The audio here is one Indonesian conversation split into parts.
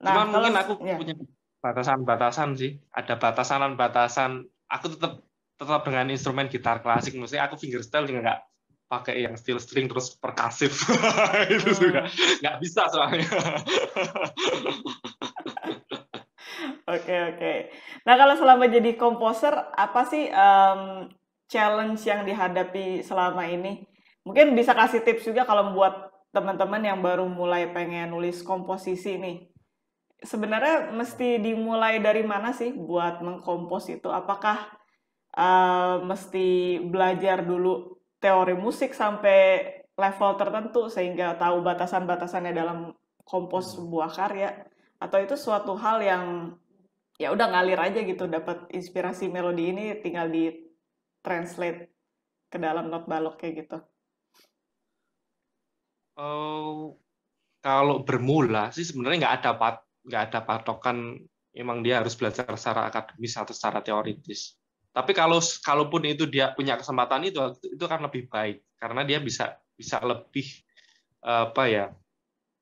Nah, Cuman kalau mungkin aku ya. punya batasan-batasan sih. Ada batasan-batasan. Aku tetap dengan instrumen gitar klasik. Maksudnya aku fingerstyle juga nggak pakai yang steel string terus perkasif. Itu juga Hmm, nggak bisa soalnya. oke oke. Nah, kalau selama jadi komposer, apa sih challenge yang dihadapi selama ini? Mungkin bisa kasih tips juga kalau buat teman-teman yang baru mulai pengen nulis komposisi nih. Sebenarnya mesti dimulai dari mana sih buat mengkompos itu? Apakah mesti belajar dulu teori musik sampai level tertentu sehingga tahu batasan-batasannya dalam kompos sebuah karya? Atau itu suatu hal yang ya udah ngalir aja gitu, dapat inspirasi melodi ini tinggal di translate ke dalam not balok kayak gitu. Oh, kalau bermula sih sebenarnya nggak ada patokan. Emang dia harus belajar secara akademis atau secara teoritis. Tapi kalaupun itu dia punya kesempatan itu kan lebih baik karena dia bisa bisa lebih apa ya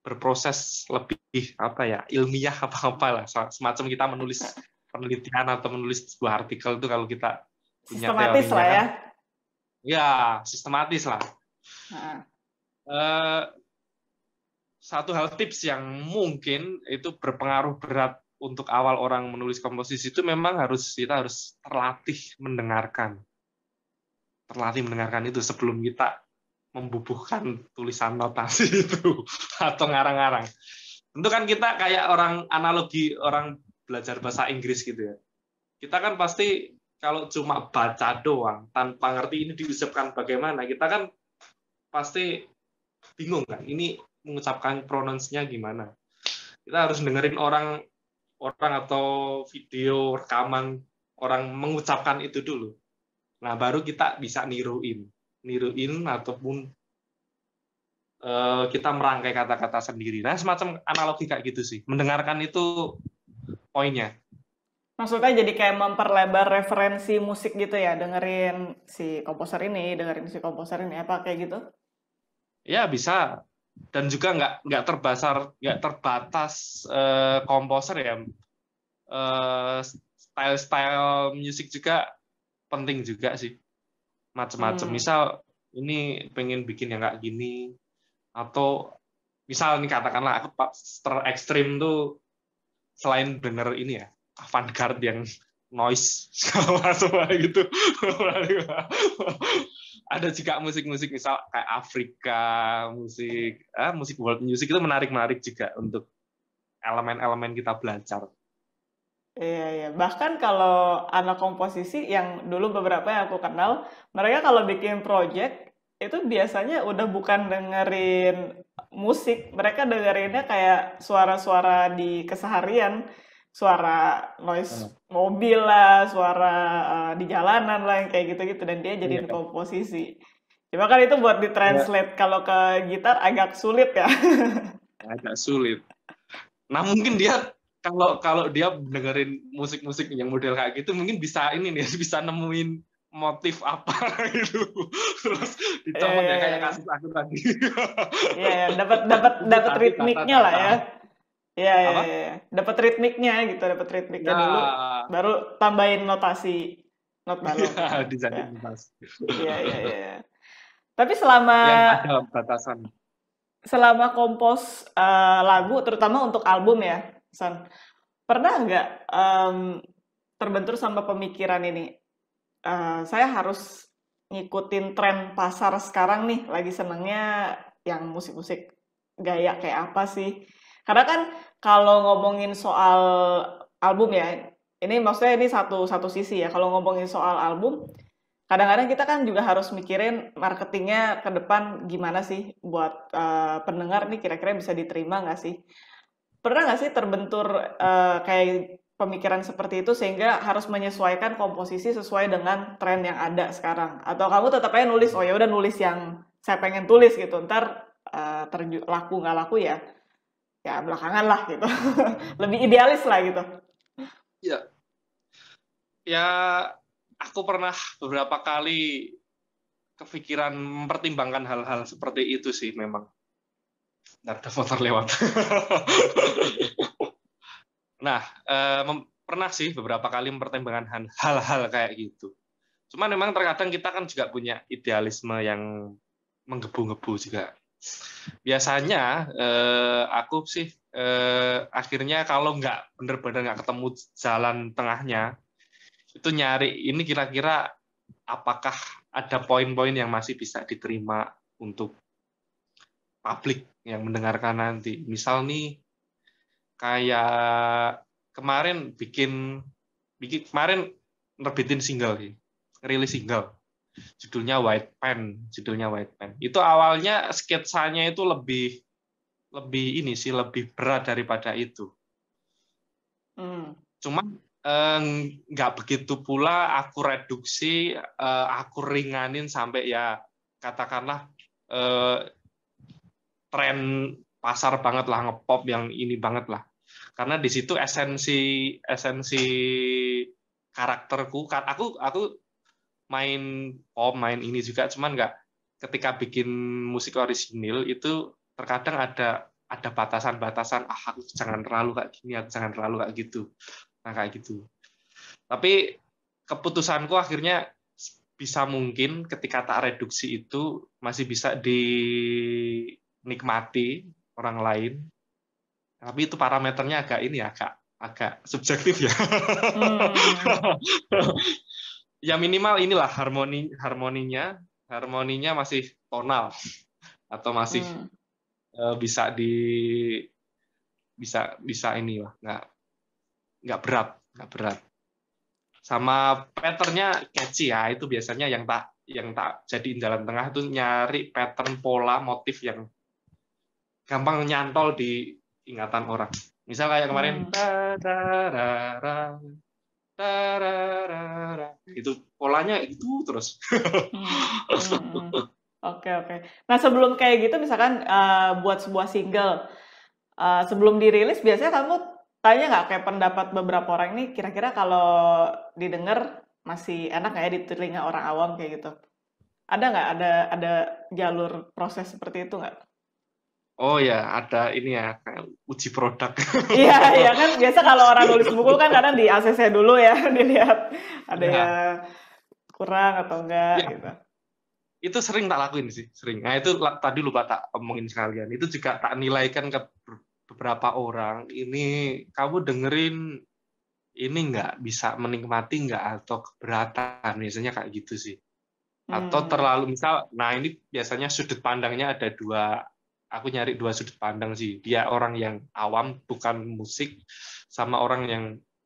berproses lebih apa ya ilmiah apa apalah semacam kita menulis penelitian atau menulis sebuah artikel itu kalau kita punya Sistematis teorinya lah kan ya. ya sistematis lah. Nah, Eh, Satu hal tips yang mungkin itu berpengaruh berat untuk awal orang menulis komposisi itu memang kita harus terlatih mendengarkan itu sebelum kita membubuhkan tulisan notasi itu atau ngarang-ngarang. Tentu kan kita kayak orang analogi orang belajar bahasa Inggris gitu ya. Kita kan pasti kalau cuma baca doang tanpa ngerti ini diucapkan bagaimana, kita kan pasti bingung kan. Ini mengucapkan pronounce-nya gimana. Kita harus dengerin orang atau video rekaman orang mengucapkan itu dulu. Nah, baru kita bisa niruin ataupun kita merangkai kata-kata sendiri. Nah, semacam analogi kayak gitu sih. Mendengarkan itu poinnya. maksudnya jadi kayak memperlebar referensi musik gitu ya, dengerin si komposer ini, dengerin si komposer ini, apa kayak gitu? Ya bisa. Dan juga nggak terbatas komposer ya. Style-style musik juga penting juga sih. Macam-macam. Hmm. Misal ini pengen bikin yang kayak gini atau misal nih katakanlah aku ekstrim tuh selain denger ini ya avant-garde yang noise segala macam gitu ada juga musik-musik misal kayak Afrika musik world music itu menarik juga untuk elemen-elemen kita belajar. Iya, iya. Bahkan kalau anak komposisi yang dulu beberapa yang aku kenal, mereka kalau bikin project itu biasanya udah bukan dengerin musik, mereka dengerinnya kayak suara-suara di keseharian, suara noise mobil lah, suara di jalanan lah, yang kayak gitu-gitu, dan dia jadiin Iya, komposisi. Cuma kan itu buat ya, ditranslate kalau ke gitar agak sulit ya. agak sulit. Nah mungkin dia kalau kalau dia dengerin musik-musik yang model kayak gitu mungkin bisa ini nih bisa nemuin motif apa gitu terus Iya, dicomot iya, ya kayak iya. kasus aku tadi. Iya, ya, dapat dapat Ini dapat tadi ritmiknya lah kata-kata ya. Iya, iya, apa iya. Dapat ritmiknya gitu, dapat ritmiknya dulu, ya baru tambahin notasi not balok gitu. ya Ya. dijadiin tas Iya, iya, iya. Iya. Tapi selama yang ada batasan. selama kompos lagu, terutama untuk album ya, San, pernah nggak terbentur sama pemikiran ini? Saya harus ngikutin tren pasar sekarang nih, lagi senengnya yang musik-musik gaya kayak apa sih? Karena kan kalau ngomongin soal album ya, ini maksudnya ini satu satu sisi ya. Kalau ngomongin soal album, kadang-kadang kita kan juga harus mikirin marketingnya ke depan gimana sih buat pendengar nih kira-kira bisa diterima nggak sih? Pernah nggak sih terbentur kayak pemikiran seperti itu sehingga harus menyesuaikan komposisi sesuai dengan tren yang ada sekarang? Atau kamu tetap aja nulis, oh ya udah nulis yang saya pengen tulis gitu, ntar laku nggak laku ya, ya belakangan lah gitu. Lebih idealis lah gitu. Ya, ya aku pernah beberapa kali kepikiran mempertimbangkan hal-hal seperti itu sih memang. Nggak ada motor lewat. Nah, pernah sih beberapa kali mempertimbangkan hal-hal kayak gitu. Cuman memang terkadang kita kan juga punya idealisme yang menggebu-gebu juga. Biasanya aku sih akhirnya kalau nggak benar-benar nggak ketemu jalan tengahnya, itu nyari ini kira-kira apakah ada poin-poin yang masih bisa diterima untuk publik yang mendengarkan nanti. Misal nih kayak kemarin nerbitin single sih, rilis single. Judulnya White Pen. Itu awalnya sketsanya itu lebih lebih berat daripada itu. Cuman nggak begitu pula aku reduksi, aku ringanin sampai ya katakanlah tren pasar banget lah, ngepop yang ini banget lah. Karena di situ esensi karakterku, aku main pop, main ini juga, cuman nggak, ketika bikin musik orisinil itu terkadang ada batasan-batasan, aku jangan terlalu kayak gini, aku jangan terlalu kayak gitu. Nah, kayak gitu. Tapi keputusanku akhirnya bisa mungkin ketika tak reduksi itu masih bisa dinikmati orang lain. Tapi itu parameternya agak subjektif ya. Ya minimal inilah harmoninya masih tonal atau masih bisa inilah, nggak berat. Sama patternnya catchy ya, itu biasanya yang tak jadiin jalan tengah itu nyari pattern, pola, motif yang gampang nyantol di ingatan orang. Misal kayak kemarin itu polanya itu terus. Oke. Nah, sebelum kayak gitu misalkan buat sebuah single, sebelum dirilis biasanya kamu tanya nggak kayak pendapat beberapa orang ini, kira-kira kalau didengar masih enak nggak ya di telinga orang awam kayak gitu? Ada nggak ada jalur proses seperti itu nggak? Oh ya, ada ini ya, kayak uji produk. Iya kan biasa kalau orang nulis buku kan kadang di ACC dulu ya, dilihat ada yang kurang atau enggak gitu. Itu sering tak lakuin sih, sering. Nah itu tadi lupa tak omongin sekalian. Itu juga tak nilaikan ke beberapa orang. Ini kamu dengerin ini nggak, bisa menikmati nggak, atau keberatan, biasanya kayak gitu sih. Atau terlalu misal, nah ini biasanya sudut pandangnya ada dua. Aku nyari dua sudut pandang sih. Dia orang yang awam bukan musik, sama orang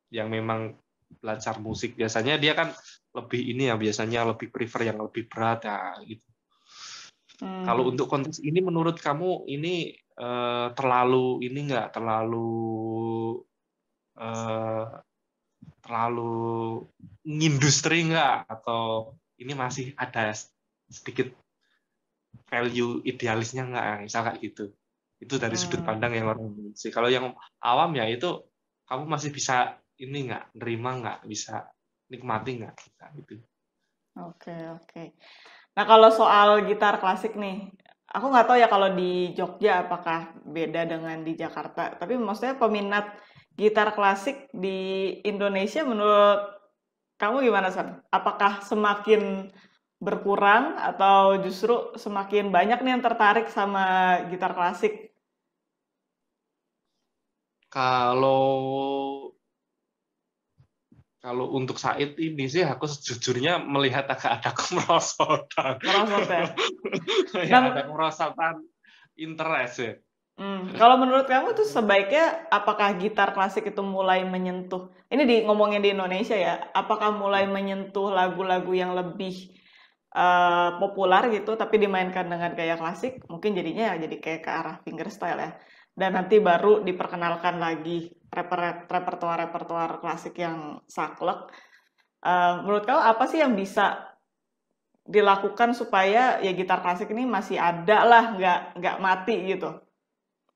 yang memang belajar musik. Biasanya dia kan lebih ini ya, biasanya lebih prefer yang lebih berat ya gitu. Kalau untuk konteks ini menurut kamu ini terlalu ini nggak, terlalu ngindustri nggak, atau ini masih ada sedikit value idealisnya nggak, misal kayak gitu. Itu dari sudut pandang yang orang musik. Kalau yang awam ya itu kamu masih bisa ini nggak, nerima nggak, bisa nikmati nggak gitu. Oke. Nah, kalau soal gitar klasik nih, aku nggak tahu ya kalau di Jogja apakah beda dengan di Jakarta. Tapi maksudnya peminat gitar klasik di Indonesia menurut kamu gimana, San? Apakah semakin berkurang atau justru semakin banyak nih yang tertarik sama gitar klasik? Kalau untuk Said ini sih aku sejujurnya melihat agak ada kemerosotan. Ya, ada kemerosotan interest ya. Kalau menurut kamu tuh sebaiknya apakah gitar klasik itu mulai menyentuh, ini ngomongin di Indonesia ya, apakah mulai menyentuh lagu-lagu yang lebih populer gitu tapi dimainkan dengan gaya klasik, mungkin jadinya jadi kayak ke arah fingerstyle ya, dan nanti baru diperkenalkan lagi repertoar klasik yang saklek. Menurut kamu apa sih yang bisa dilakukan supaya ya gitar klasik ini masih ada lah, nggak mati gitu,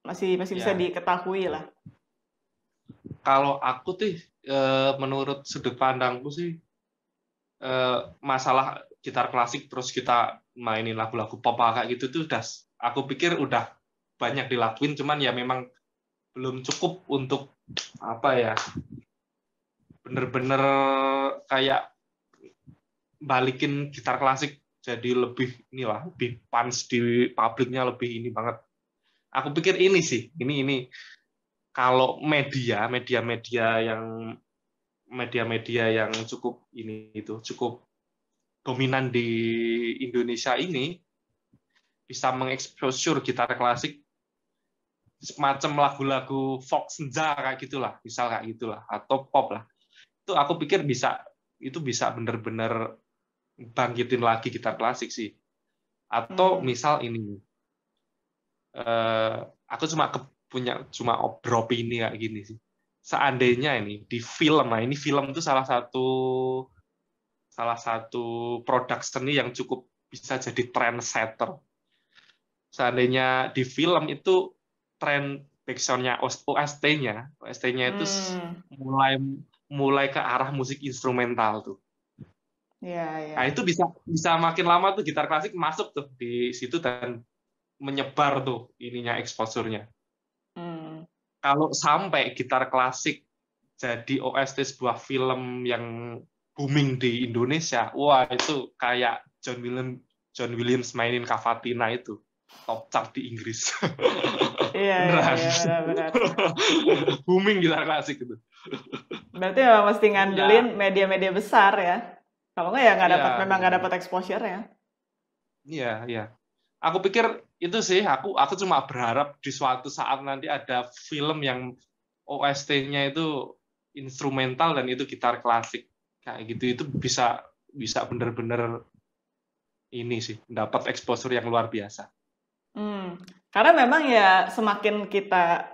masih bisa diketahui lah? Kalau aku tuh menurut sudut pandangku sih, masalah gitar klasik terus kita mainin lagu-lagu pop kayak gitu tuh aku pikir udah banyak dilakuin, cuman ya memang belum cukup untuk apa ya, bener-bener kayak balikin gitar klasik jadi lebih inilah, lebih punch di publiknya, lebih ini banget. Aku pikir ini sih, ini kalau media-media yang cukup ini itu cukup dominan di Indonesia ini bisa mengeksposur gitar klasik semacam lagu-lagu folk senja kayak gitulah, misal kayak gitulah, atau pop lah. Itu aku pikir itu bisa bener-bener bangkitin lagi gitar klasik sih. Atau Hmm. misal ini, aku cuma beropini kayak gini sih. Seandainya ini di film, nah ini film itu salah satu produk seni yang cukup bisa jadi trendsetter. Seandainya di film itu tren backsound-nya OST-nya itu Hmm. mulai mulai ke arah musik instrumental tuh. Ya, Nah, ya. itu bisa bisa makin lama tuh gitar klasik masuk tuh di situ dan menyebar tuh ininya exposure-nya. Hmm. Kalau sampai gitar klasik jadi OST sebuah film yang booming di Indonesia, wah itu kayak John Williams mainin Cavatina itu top chart di Inggris. Iya, iya, Beneran. iya, benar-benar. Booming gitar klasik itu. Berarti memang mesti ngandelin Ya, media-media besar ya. Kalau nggak ya nggak dapat, iya, memang nggak dapat exposure ya. iya, iya. Aku pikir itu sih, aku cuma berharap di suatu saat nanti ada film yang OST-nya itu instrumental dan itu gitar klasik kayak gitu, itu bisa bisa bener-bener ini sih dapat exposure yang luar biasa. Hmm. Karena memang ya semakin kita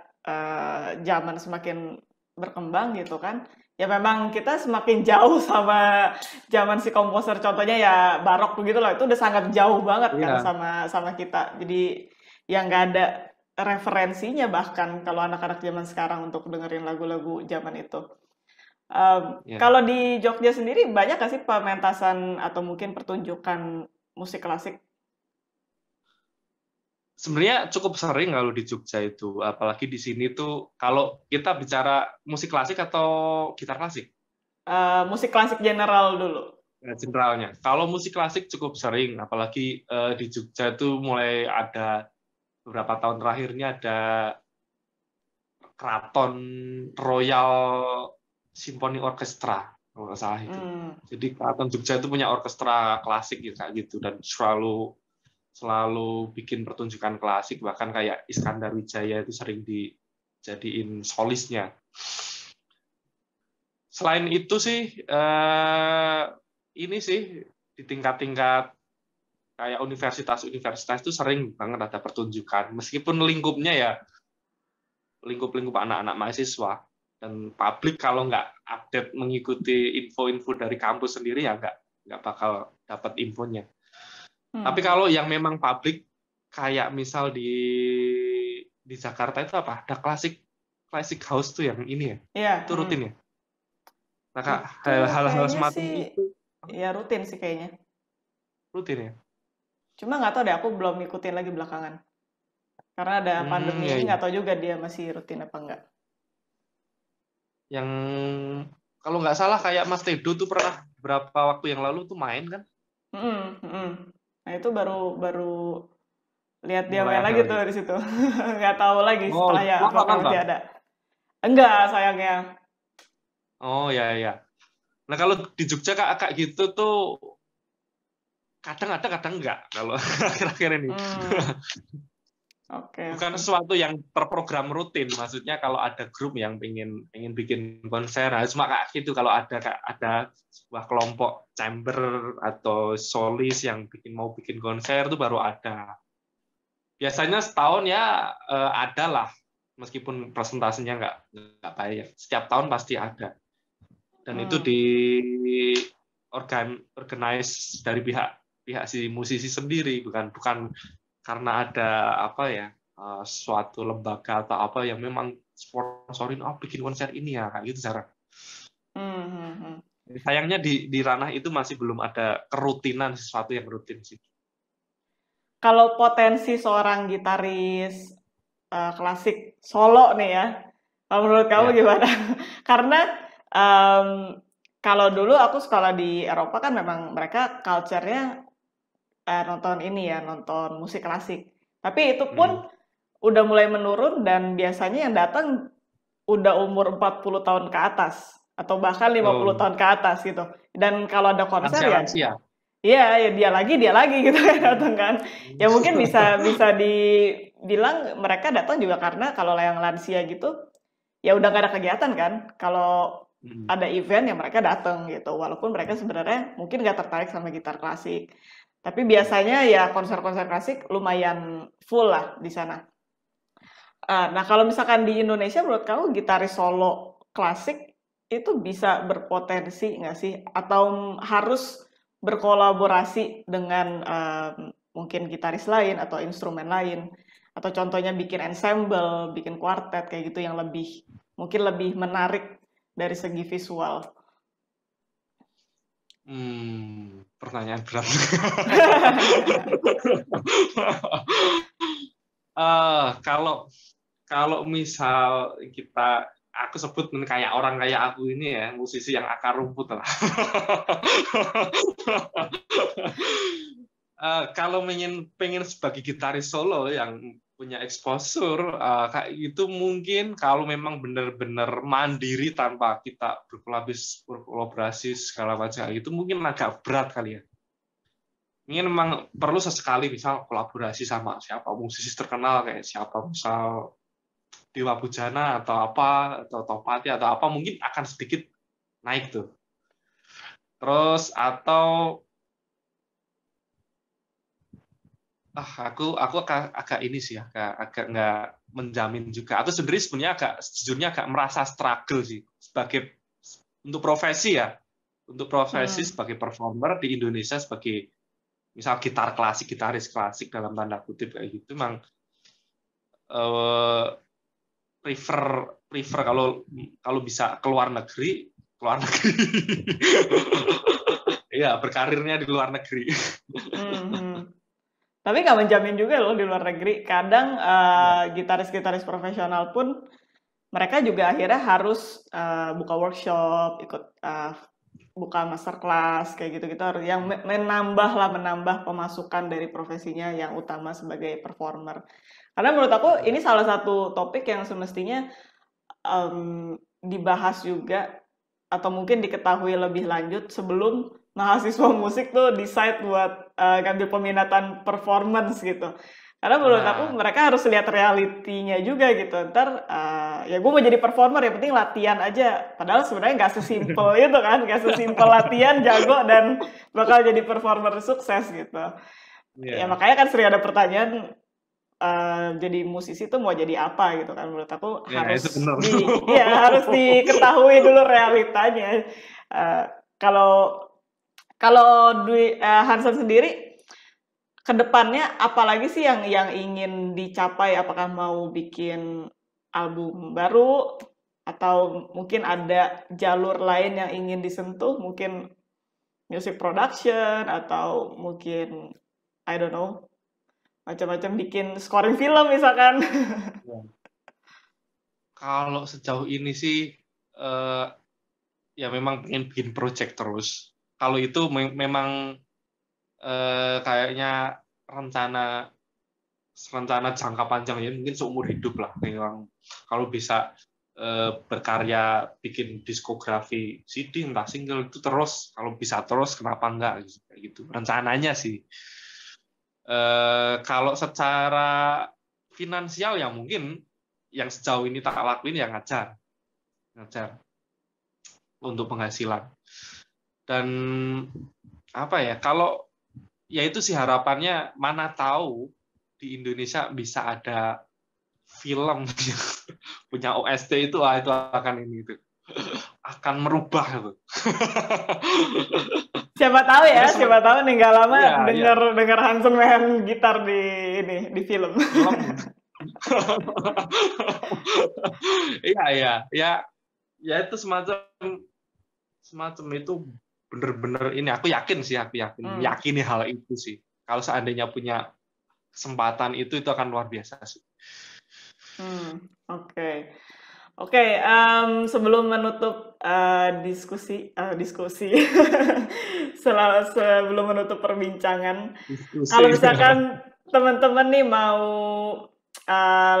zaman semakin berkembang gitu kan, ya memang kita semakin jauh sama zaman si komposer. Contohnya ya barok begitu lah, itu udah sangat jauh banget kan Iya, sama sama kita. Jadi yang nggak ada referensinya bahkan kalau anak-anak zaman sekarang untuk dengerin lagu-lagu zaman itu. iya. Kalau di Jogja sendiri banyak nggak sih pementasan atau mungkin pertunjukan musik klasik? Sebenarnya cukup sering kalau di Jogja itu, apalagi di sini tuh kalau kita bicara musik klasik atau gitar klasik. Musik klasik general dulu. Generalnya. Kalau musik klasik cukup sering, apalagi di Jogja itu mulai ada beberapa tahun terakhir ini ada Keraton Royal Symphony Orchestra, kalau nggak salah itu. Hmm. Jadi Keraton Jogja itu punya orkestra klasik gitu, kayak gitu, dan selalu selalu bikin pertunjukan klasik, bahkan kayak Iskandar Wijaya itu sering dijadiin solisnya. Selain itu sih, ini sih di tingkat-tingkat kayak universitas-universitas itu sering banget ada pertunjukan, meskipun lingkupnya ya lingkup-lingkup anak-anak mahasiswa dan publik kalau nggak update mengikuti info-info dari kampus sendiri ya nggak bakal dapat infonya. Tapi Hmm. kalau yang memang publik kayak misal di Jakarta itu apa? Ada classic house tuh yang ini ya. Iya, Itu rutin ya. Nah, Kak, itu hal-hal kayaknya semacam sih itu ya rutin sih kayaknya. rutin ya. Cuma nggak tahu deh, aku belum ngikutin lagi belakangan. Karena ada pandemi Ya, ini ya. nggak tahu juga dia masih rutin apa enggak. Yang kalau nggak salah kayak Mas Tedo tuh pernah beberapa waktu yang lalu tuh main kan, Mm, mm. Nah itu baru baru lihat dia mulai main ada lagi tuh lagi. di situ. Nggak tahu lagi Oh, setelahnya lo apakah nonton? masih ada. Enggak, sayangnya. Oh ya ya. Nah kalau di Jogja kayak gitu tuh kadang ada kadang enggak kalau akhir-akhir ini. Hmm, oke, Bukan oke. sesuatu yang terprogram rutin. Maksudnya kalau ada grup yang pengen bikin konser, nah, cuma kayak gitu kalau ada sebuah kelompok chamber atau solis yang mau bikin konser itu baru ada. Biasanya setahun ya ada lah, meskipun presentasinya nggak banyak. Setiap tahun pasti ada. Dan itu Hmm, organize dari pihak pihak si musisi sendiri, bukan bukan karena ada apa ya suatu lembaga atau apa yang memang sponsorin bikin konser ini ya kayak gitu cara. hmm, hmm, hmm. Sayangnya di ranah itu masih belum ada kerutinan sesuatu yang rutin sih. Kalau potensi seorang gitaris klasik solo nih ya. Kalau menurut kamu Ya. gimana? Karena em, kalau dulu aku sekolah di Eropa kan memang mereka culture-nya nonton ini ya, nonton musik klasik. Tapi itu pun Hmm. udah mulai menurun dan biasanya yang datang udah umur 40 tahun ke atas atau bahkan 50 Oh, tahun ke atas gitu. Dan kalau ada konser ya lansia-lansia. iya, ya dia lagi gitu kan datang kan. Ya mungkin bisa bisa dibilang mereka datang juga karena kalau yang lansia gitu ya udah gak ada kegiatan kan. Kalau Hmm. ada event ya mereka datang gitu. Walaupun mereka sebenarnya mungkin gak tertarik sama gitar klasik. Tapi biasanya ya konser-konser klasik lumayan full lah di sana. Nah kalau misalkan di Indonesia menurut kamu gitaris solo klasik itu bisa berpotensi nggak sih? Atau harus berkolaborasi dengan mungkin gitaris lain atau instrumen lain? Atau contohnya bikin ensemble, bikin kuartet kayak gitu yang mungkin lebih menarik dari segi visual. Pertanyaan berat. Kalau kalau misal aku sebut kayak orang kayak aku ini ya, musisi yang akar rumput lah. Kalau pengen sebagai gitaris solo yang punya exposure kayak gitu, mungkin kalau memang benar-benar mandiri tanpa kita berkolaborasi segala macam itu mungkin agak berat kali ya. Ini memang perlu sesekali misal kolaborasi sama siapa musisi terkenal kayak siapa misal Dewa Bujana atau apa atau Topati atau apa mungkin akan sedikit naik tuh. Terus atau aku agak ini sih agak nggak menjamin juga. Aku sendiri sebenarnya sejujurnya agak merasa struggle sih sebagai untuk profesi ya. Untuk profesi Hmm. sebagai performer di Indonesia sebagai misal gitaris klasik dalam tanda kutip kayak gitu memang prefer kalau bisa keluar negeri. Iya, berkarirnya di luar negeri. Hmm, hmm. Tapi nggak menjamin juga loh di luar negeri. Kadang Ya. gitaris-gitaris profesional pun mereka juga akhirnya harus buka workshop, ikut buka masterclass kayak gitu-gitu yang menambah pemasukan dari profesinya yang utama sebagai performer. Karena menurut aku ini salah satu topik yang semestinya dibahas juga atau mungkin diketahui lebih lanjut sebelum mahasiswa musik tuh decide buat ngambil peminatan performance gitu. Karena menurut aku Nah, mereka harus lihat realitinya juga gitu. Ntar ya gue mau jadi performer yang penting latihan aja. Padahal sebenarnya nggak sesimpel itu kan, nggak sesimpel latihan jago dan bakal jadi performer sukses gitu. Ya ya, makanya kan sering ada pertanyaan jadi musisi tuh mau jadi apa gitu kan, menurut aku ya itu benar. harus diketahui dulu realitanya. Kalau kalau Hansen sendiri kedepannya apalagi sih yang ingin dicapai? Apakah mau bikin album baru atau mungkin ada jalur lain yang ingin disentuh, mungkin music production atau mungkin I don't know, macam-macam bikin scoring film misalkan. Kalau sejauh ini sih eh, ya memang pengen bikin project terus. Kalau itu memang kayaknya rencana rencana jangka panjang ya mungkin seumur hidup lah. Memang kalau bisa berkarya bikin diskografi CD entah single itu terus kalau bisa terus kenapa enggak gitu rencananya sih. Kalau secara finansial ya mungkin yang sejauh ini tak lakuin ya ngajar untuk penghasilan. Dan apa ya, kalau ya itu sih harapannya mana tahu di Indonesia bisa ada film yang punya OST itu itu akan ini itu akan merubah itu. Siapa tahu Ya ya, siapa tahu nih nggak lama iya, iya, denger denger Hansen main gitar di film. film. Iya, iya, ya, ya itu semacam semacam itu bener-bener ini aku yakin sih aku Hmm. yakini hal itu sih kalau seandainya punya kesempatan itu akan luar biasa sih. Oke. Oke, sebelum menutup diskusi, sebelum menutup perbincangan, kalau Diskusi. misalkan teman-teman nih mau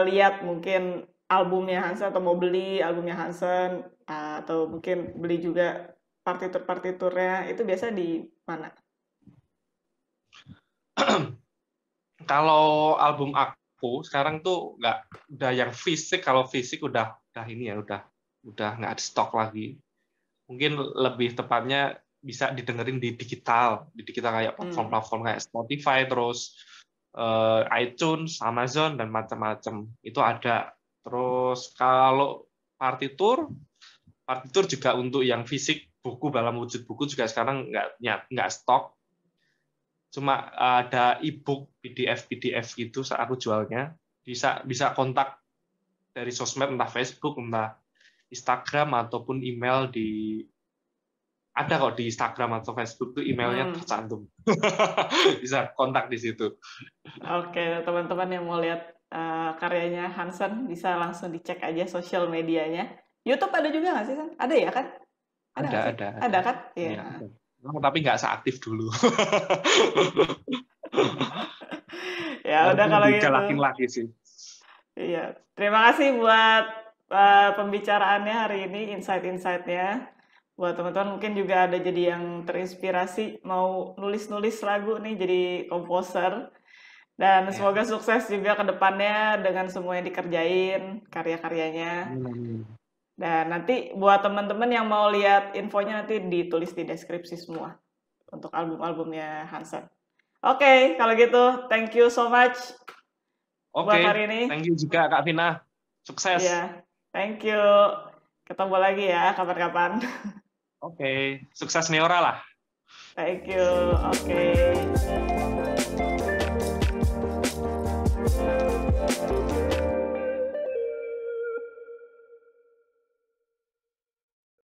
lihat mungkin albumnya Hansen atau mau beli albumnya Hansen atau mungkin beli juga partitur-partiturnya itu biasa di mana? Kalau album aku sekarang tuh nggak, udah yang fisik, kalau fisik udah ini ya, udah nggak ada stok lagi. Mungkin lebih tepatnya bisa didengerin di digital kayak platform-platform kayak Spotify, terus iTunes, Amazon, dan macam-macam itu ada. Terus kalau partitur juga untuk yang fisik, buku dalam wujud buku juga sekarang nggak stok. Cuma ada e-book, PDF gitu saat aku jualnya. Bisa kontak dari sosmed, entah Facebook, entah Instagram, ataupun email ada kok di Instagram atau Facebook tuh emailnya tercantum. Bisa kontak di situ. Oke, teman-teman yang mau lihat karyanya Hansen bisa langsung dicek aja sosial medianya. YouTube ada juga nggak sih, San? Ada ya kan? Ada nggak sih? Ada. Ada kan? Iya. Ya, tapi nggak seaktif dulu. Ya udah kalau gitu. Lagi sih. Iya. Terima kasih buat pembicaraannya hari ini, insight-insightnya. Buat teman-teman mungkin juga ada jadi yang terinspirasi mau nulis-nulis lagu nih jadi komposer. Dan semoga sukses juga ke depannya dengan semua yang dikerjain, karya-karyanya. Dan nanti buat teman-teman yang mau lihat infonya nanti ditulis di deskripsi semua untuk album-albumnya Hansen. Oke, kalau gitu thank you so much buat hari ini. Thank you juga Kak Vina. Sukses. Iya, thank you. Ketemu lagi ya kapan-kapan. Sukses Neora lah. Thank you. Oke.